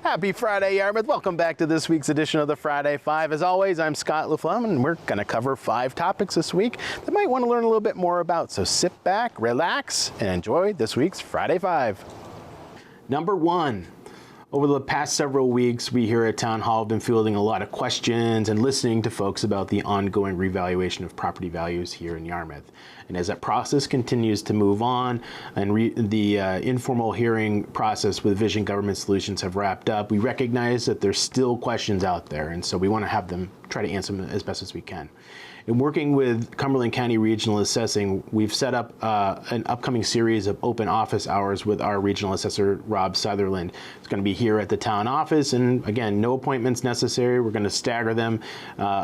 Happy Friday, Yarmouth. Welcome back to this week's edition of the Friday Five. As always, I'm Scott LaFlamme, and we're going to cover 5 topics this week that you might want to learn a little bit more about. So sit back, relax, and enjoy this week's Friday Five. Number 1. Over the past several weeks, we here at Town Hall have been fielding a lot of questions and listening to folks about the ongoing revaluation of property values here in Yarmouth. And as that process continues to move on and the informal hearing process with Vision Government Solutions have wrapped up, we recognize that there's still questions out there. And so we want to have them try to answer them as best as we can. In working with Cumberland County Regional Assessing, we've set up an upcoming series of open office hours with our Regional Assessor, Rob Sutherland. It's going to be here at the town office, and again, no appointments necessary. We're going to stagger them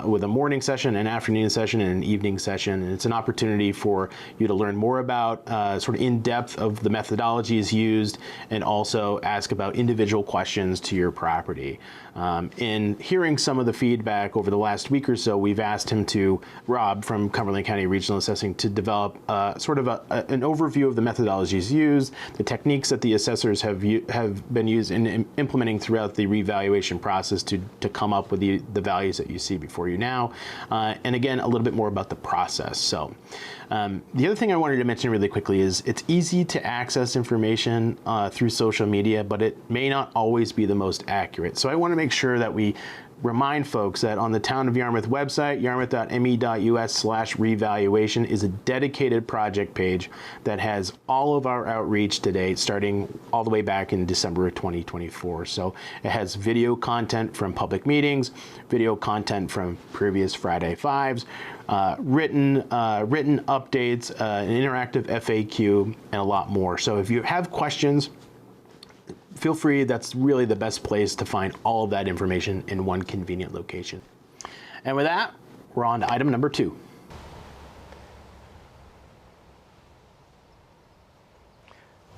with a morning session, an afternoon session, and an evening session. And it's an opportunity for you to learn more about sort of in-depth of the methodologies used, and also ask about individual questions to your property. In hearing some of the feedback over the last week or so, we've asked him to, Rob from Cumberland County Regional Assessing, to develop sort of an overview of the methodologies used, the techniques that the assessors have been used in implementing throughout the revaluation process to come up with the values that you see before you now, and again, a little bit more about the process. So the other thing I wanted to mention really quickly is it's easy to access information through social media, but it may not always be the most accurate. So I want to make sure that we remind folks that on the Town of Yarmouth website, yarmouth.me.us/revaluation is a dedicated project page that has all of our outreach to date, starting all the way back in December of 2024. So it has video content from public meetings, video content from previous Friday Fives, written updates, an interactive FAQ, and a lot more. So if you have questions, feel free. That's really the best place to find all of that information in one convenient location. And with that, we're on to item number 2.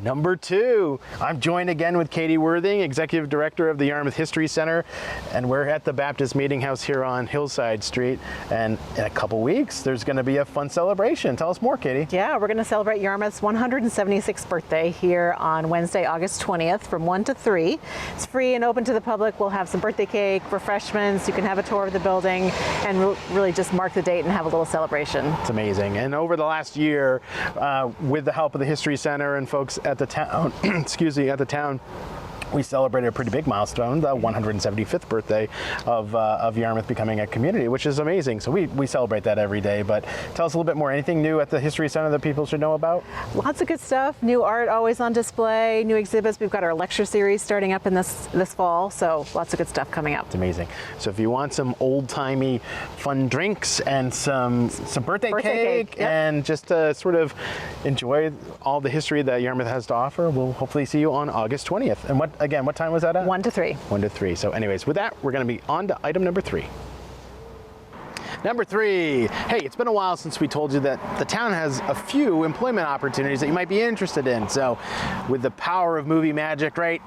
Number 2, I'm joined again with Katie Worthing, Executive Director of the Yarmouth History Center, and we're at the Baptist Meeting House here on Hillside Street, and in a couple weeks there's going to be a fun celebration. Tell us more, Katie. Yeah, we're going to celebrate Yarmouth's 176th birthday here on Wednesday, August 20th from 1 to 3. It's free and open to the public. We'll have some birthday cake, refreshments, you can have a tour of the building, and really just mark the date and have a little celebration. It's amazing. And over the last year, with the help of the History Center and folks at the town, at the town, we celebrated a pretty big milestone, the 175th birthday of Yarmouth becoming a community, which is amazing. So we celebrate that every day. But tell us a little bit more. Anything new at the History Center that people should know about? Lots of good stuff. New art always on display, new exhibits. We've got our lecture series starting up in this fall. So lots of good stuff coming up. It's amazing. So if you want some old-timey fun drinks and some birthday cake, yep, and just to sort of enjoy all the history that Yarmouth has to offer, we'll hopefully see you on August 20th. And what time was that at? 1 to 3. 1 to 3. So anyways, with that, we're going to be on to item number 3. Number 3, hey, it's been a while since we told you that the town has a few employment opportunities that you might be interested in. So with the power of movie magic right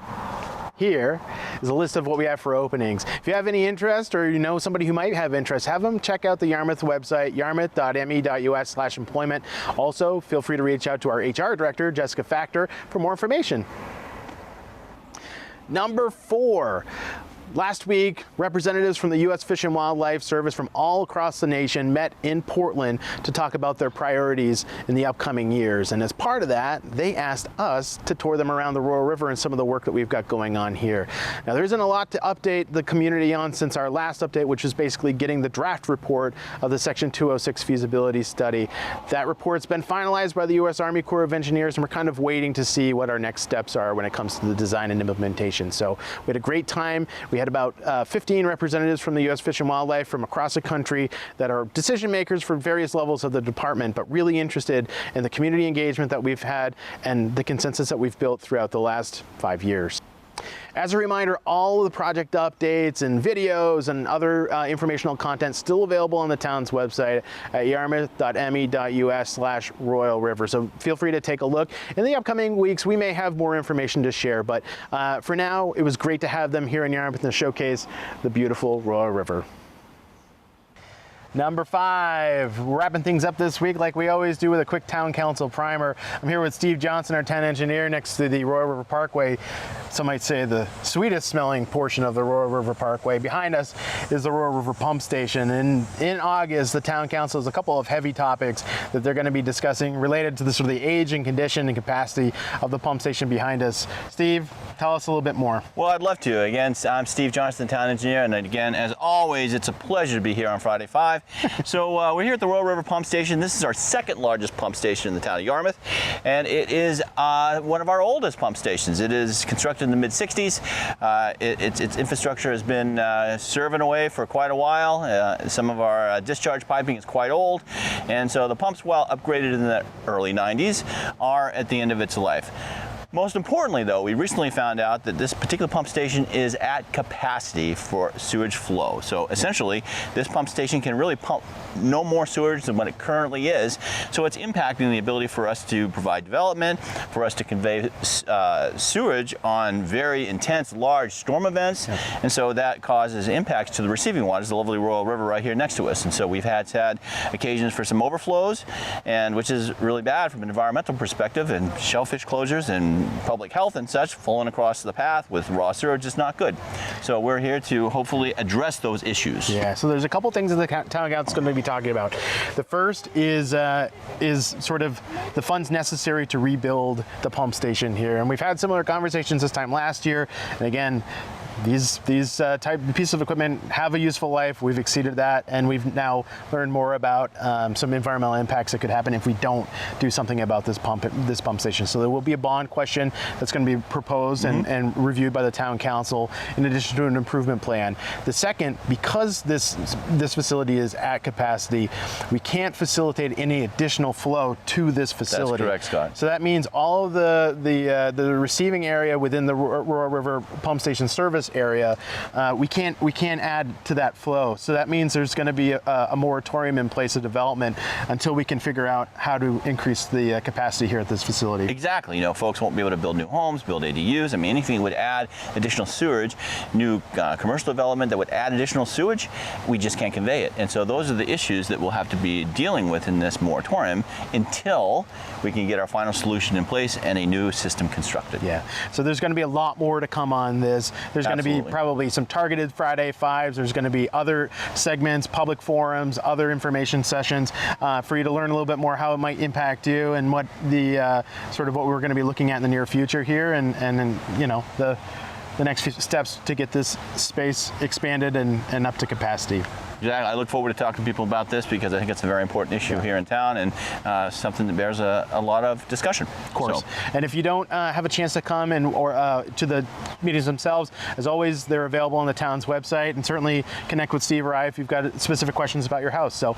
here is a list of what we have for openings. If you have any interest, or you know somebody who might have interest, have them check out the Yarmouth website, yarmouth.me.us/employment. Also, feel free to reach out to our HR director, Jessica Factor, for more information. Number 4, last week, representatives from the U.S. Fish and Wildlife Service from all across the nation met in Portland to talk about their priorities in the upcoming years. And as part of that, they asked us to tour them around the Royal River and some of the work that we've got going on here. Now, there isn't a lot to update the community on since our last update, which is basically getting the draft report of the Section 206 feasibility study. That report's been finalized by the U.S. Army Corps of Engineers, and we're kind of waiting to see what our next steps are when it comes to the design and implementation. So we had a great time. We had about 15 representatives from the U.S. Fish and Wildlife from across the country that are decision makers for various levels of the department, but really interested in the community engagement that we've had and the consensus that we've built throughout the last 5 years. As a reminder, all of the project updates and videos and other informational content still available on the town's website at yarmouth.me.us/Royal River. So feel free to take a look. In the upcoming weeks, we may have more information to share, but for now, it was great to have them here in Yarmouth to showcase the beautiful Royal River. Number 5, wrapping things up this week like we always do with a quick town council primer. I'm here with Steve Johnson, our town engineer, next to the Royal River Parkway. Some might say the sweetest smelling portion of the Royal River Parkway. Behind us is the Royal River Pump Station. And in August, the town council has a couple of heavy topics that they're going to be discussing related to the sort of the age and condition and capacity of the pump station behind us. Steve, tell us a little bit more. Well, I'd love to. Again, I'm Steve Johnson, town engineer, and again, as always, it's a pleasure to be here on Friday 5. So we're here at the Royal River Pump Station. This is our second largest pump station in the town of Yarmouth, and it is one of our oldest pump stations. It is constructed in the mid-60s. Its infrastructure has been serving away for quite a while. Some of our discharge piping is quite old, and so the pumps, while upgraded in the early 90s, are at the end of its life. Most importantly, though, we recently found out that this particular pump station is at capacity for sewage flow. So essentially, this pump station can really pump no more sewage than what it currently is. So it's impacting the ability for us to provide development, for us to convey sewage on very intense, large storm events. Yep. And so that causes impacts to the receiving waters, the lovely Royal River right here next to us. And so we've had occasions for some overflows, and which is really bad from an environmental perspective, and shellfish closures and public health and such falling across the path with raw sewage is not good. So we're here to hopefully address those issues. Yeah, so there's a couple things that the town council is going to be talking about. The first is sort of the funds necessary to rebuild the pump station here. And we've had similar conversations this time last year. And again, these type pieces of equipment have a useful life. We've exceeded that, and we've now learned more about some environmental impacts that could happen if we don't do something about this pump station. So there will be a bond question that's going to be proposed and reviewed by the town council, in addition to an improvement plan. The second, because this facility is at capacity, we can't facilitate any additional flow to this facility. That's correct, Scott. So that means all of the receiving area within the Royal River Pump Station service area, we can't add to that flow. So that means there's going to be a moratorium in place of development until we can figure out how to increase the capacity here at this facility. Exactly. You know, folks won't be able to build new homes, build ADUs. I mean, anything that would add additional sewage, new commercial development that would add additional sewage, we just can't convey it. And so those are the issues that we'll have to be dealing with in this moratorium until we can get our final solution in place and a new system constructed. Yeah. So there's going to be a lot more to come on this. There's going to be probably some targeted Friday 5s. There's going to be other segments, public forums, other information sessions for you to learn a little bit more how it might impact you and what the sort of what we're going to be looking at in the near future here, and you know, the next few steps to get this space expanded and up to capacity. Exactly. I look forward to talking to people about this because I think it's a very important issue here in town, and something that bears a lot of discussion. Of course. So. And if you don't have a chance to come or to the meetings themselves, as always, they're available on the town's website, and certainly connect with Steve or I if you've got specific questions about your house. So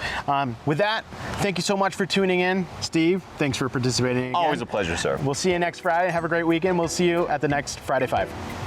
with that, thank you so much for tuning in. Steve, thanks for participating again. Always a pleasure, sir. We'll see you next Friday. Have a great weekend. We'll see you at the next Friday 5.